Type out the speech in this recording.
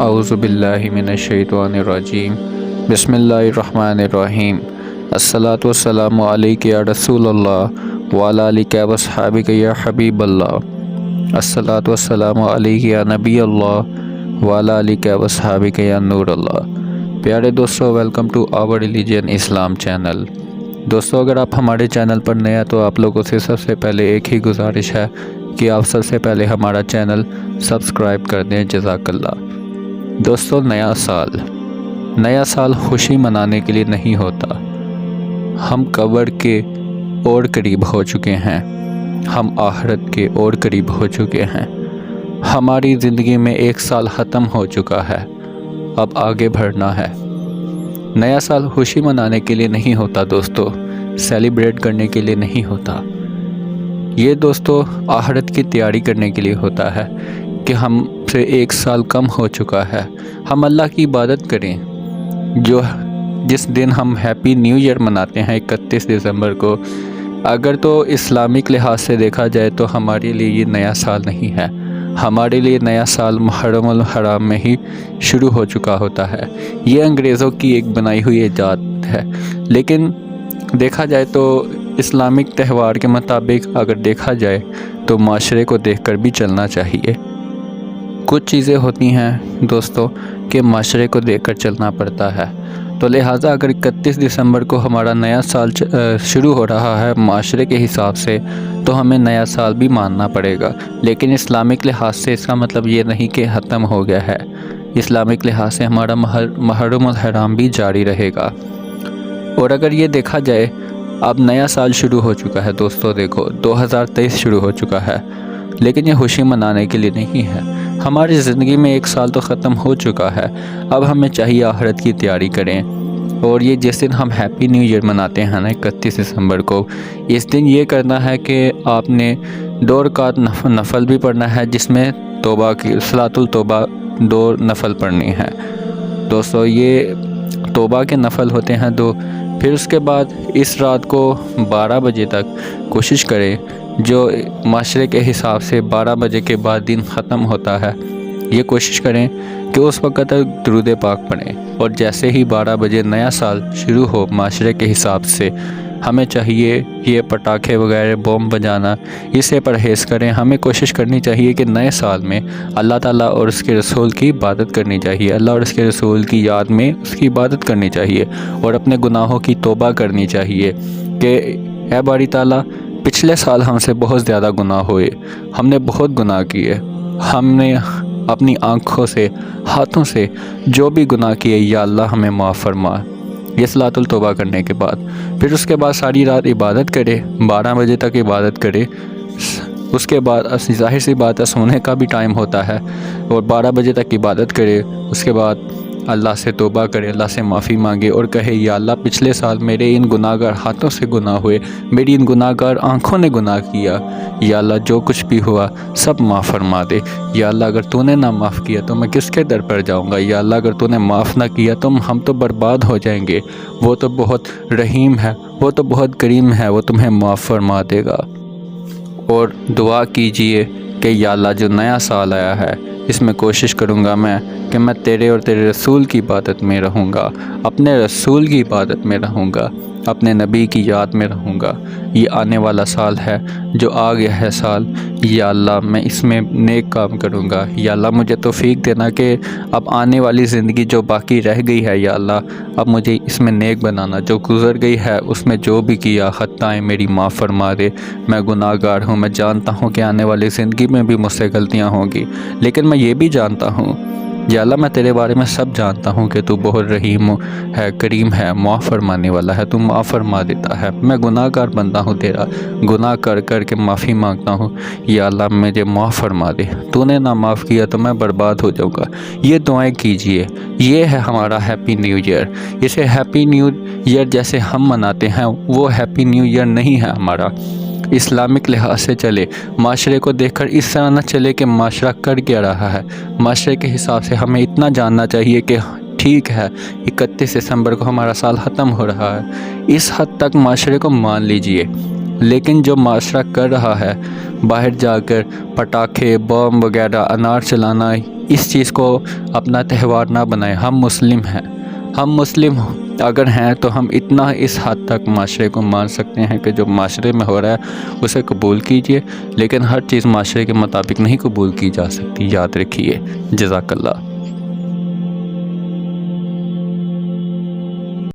اعوذ باللہ من الشیطان الرجیم بسم اللہ الرحمن الرحیم الصلاۃ والسلام علیک یا رسول اللہ وعلی آلک واصحابک یا حبیب اللہ الصلاۃ والسلام علیک یا نبی اللہ وعلی آلک واصحابک یا نور اللہ۔ پیارے دوستو، welcome to our religion Islam channel. دوستو، اگر آپ ہمارے چینل پر نئے ہیں تو آپ لوگوں سے سب سے پہلے ایک ہی گزارش ہے کہ آپ سب سے پہلے ہمارا چینل سبسکرائب کر دیں، جزاک اللہ۔ دوستو، نیا سال خوشی منانے کے لیے نہیں ہوتا۔ ہم قبر کے اور قریب ہو چکے ہیں، ہم آخرت کے اور قریب ہو چکے ہیں۔ ہماری زندگی میں ایک سال ختم ہو چکا ہے، اب آگے بڑھنا ہے۔ نیا سال خوشی منانے کے لیے نہیں ہوتا دوستو، سیلیبریٹ کرنے کے لیے نہیں ہوتا۔ یہ دوستو آخرت کی تیاری کرنے کے لیے ہوتا ہے کہ ہم سے ایک سال کم ہو چکا ہے، ہم اللہ کی عبادت کریں۔ جس دن ہم ہیپی نیو ایئر مناتے ہیں 31 دسمبر کو، اگر تو اسلامک لحاظ سے دیکھا جائے تو ہمارے لیے یہ نیا سال نہیں ہے، ہمارے لیے نیا سال محرم الحرام میں ہی شروع ہو چکا ہوتا ہے۔ یہ انگریزوں کی ایک بنائی ہوئی ایجاد ہے، لیکن دیکھا جائے تو اسلامک تہوار کے مطابق اگر دیکھا جائے تو معاشرے کو دیکھ کر بھی چلنا چاہیے۔ کچھ چیزیں ہوتی ہیں دوستو کہ معاشرے کو دیکھ کر چلنا پڑتا ہے، تو لہٰذا اگر 31 دسمبر کو ہمارا نیا سال شروع ہو رہا ہے معاشرے کے حساب سے، تو ہمیں نیا سال بھی ماننا پڑے گا۔ لیکن اسلامک لحاظ سے اس کا مطلب یہ نہیں کہ ختم ہو گیا ہے، اسلامک لحاظ سے ہمارا محرم الحرام بھی جاری رہے گا۔ اور اگر یہ دیکھا جائے اب نیا سال شروع ہو چکا ہے دوستو، دیکھو 2023 شروع ہو چکا ہے، لیکن یہ خوشی منانے کے لیے نہیں ہے۔ ہماری زندگی میں ایک سال تو ختم ہو چکا ہے، اب ہمیں چاہیے آخرت کی تیاری کریں۔ اور یہ جس دن ہم ہیپی نیو ایئر مناتے ہیں نا 31 دسمبر کو، اس دن یہ کرنا ہے کہ آپ نے 2 رکعت نفل بھی پڑھنا ہے، جس میں توبہ کی صلاۃ التوبہ 2 نفل پڑھنی ہے دوستو۔ یہ توبہ کے نفل ہوتے ہیں 2۔ پھر اس کے بعد اس رات کو 12 بجے تک کوشش کریں، جو معاشرے کے حساب سے 12 بجے کے بعد دن ختم ہوتا ہے، یہ کوشش کریں کہ اس وقت تک درود پاک پڑھیں۔ اور جیسے ہی 12 بجے نیا سال شروع ہو معاشرے کے حساب سے، ہمیں چاہیے یہ پٹاخے وغیرہ بم بجانا اسے پرہیز کریں۔ ہمیں کوشش کرنی چاہیے کہ نئے سال میں اللہ تعالیٰ اور اس کے رسول کی عبادت کرنی چاہیے، اللہ اور اس کے رسول کی یاد میں اس کی عبادت کرنی چاہیے، اور اپنے گناہوں کی توبہ کرنی چاہیے کہ اے باری تعالیٰ، پچھلے سال ہم سے بہت زیادہ گناہ ہوئے، ہم نے بہت گناہ کیے، ہم نے اپنی آنکھوں سے ہاتھوں سے جو بھی گناہ کیے، یا اللہ ہمیں معاف فرما۔ یہ صلاۃ التوبہ کرنے کے بعد پھر اس کے بعد ساری رات عبادت کرے، 12 بجے تک عبادت کرے۔ اس کے بعد ظاہر سی بات ہے سونے کا بھی ٹائم ہوتا ہے، اور 12 بجے تک عبادت کرے۔ اس کے بعد اللہ سے توبہ کرے، اللہ سے معافی مانگے اور کہے یا اللہ پچھلے سال میرے ان گناہ گار ہاتھوں سے گناہ ہوئے، میری ان گناہ گار آنکھوں نے گناہ کیا، یا اللہ جو کچھ بھی ہوا سب معاف فرما دے۔ یا اللہ اگر تو نے نہ معاف کیا تو میں کس کے در پر جاؤں گا، یا اللہ اگر تو نے معاف نہ کیا تو ہم تو برباد ہو جائیں گے۔ وہ تو بہت رحیم ہے، وہ تو بہت کریم ہے، وہ تمہیں معاف فرما دے گا۔ اور دعا کیجئے کہ یا اللہ جو نیا سال آیا ہے اس میں کوشش کروں گا میں کہ میں تیرے اور تیرے رسول کی عبادت میں رہوں گا، اپنے رسول کی عبادت میں رہوں گا، اپنے نبی کی یاد میں رہوں گا۔ یہ آنے والا سال ہے جو آ گیا ہے سال، یا اللہ میں اس میں نیک کام کروں گا۔ یا اللہ مجھے توفیق دینا کہ اب آنے والی زندگی جو باقی رہ گئی ہے، یا اللہ اب مجھے اس میں نیک بنانا، جو گزر گئی ہے اس میں جو بھی کیا خطائیں میری معاف فرما دے۔ میں گناہ گار ہوں، میں جانتا ہوں کہ آنے والی زندگی میں بھی مجھ سے غلطیاں ہوں گی، لیکن میں یہ بھی جانتا ہوں یا اللہ میں تیرے بارے میں سب جانتا ہوں کہ تو بہت رحیم ہے، کریم ہے، معاف فرمانے والا ہے، تو معاف فرما دیتا ہے۔ میں گناہ گار بندہ ہوں تیرا، گناہ کر کر کے معافی مانگتا ہوں، یا اللہ مجھے معاف فرما دے، تو نے نہ معاف کیا تو میں برباد ہو جاؤں گا۔ یہ دعائیں کیجئے، یہ ہے ہمارا ہیپی نیو ایئر۔ اسے ہیپی نیو ایئر جیسے ہم مناتے ہیں وہ ہیپی نیو ایئر نہیں ہے ہمارا۔ اسلامک لحاظ سے چلے، معاشرے کو دیکھ کر اس طرح نہ چلے کہ معاشرہ کر کیا رہا ہے۔ معاشرے کے حساب سے ہمیں اتنا جاننا چاہیے کہ ٹھیک ہے 31 دسمبر کو ہمارا سال ختم ہو رہا ہے، اس حد تک معاشرے کو مان لیجئے۔ لیکن جو معاشرہ کر رہا ہے باہر جا کر پٹاخے بم وغیرہ انار چلانا، اس چیز کو اپنا تہوار نہ بنائیں۔ ہم مسلم ہیں، ہم مسلم اگر ہیں تو ہم اتنا اس حد تک معاشرے کو مان سکتے ہیں کہ جو معاشرے میں ہو رہا ہے اسے قبول کیجئے، لیکن ہر چیز معاشرے کے مطابق نہیں قبول کی جا سکتی، یاد رکھیے۔ جزاک اللہ۔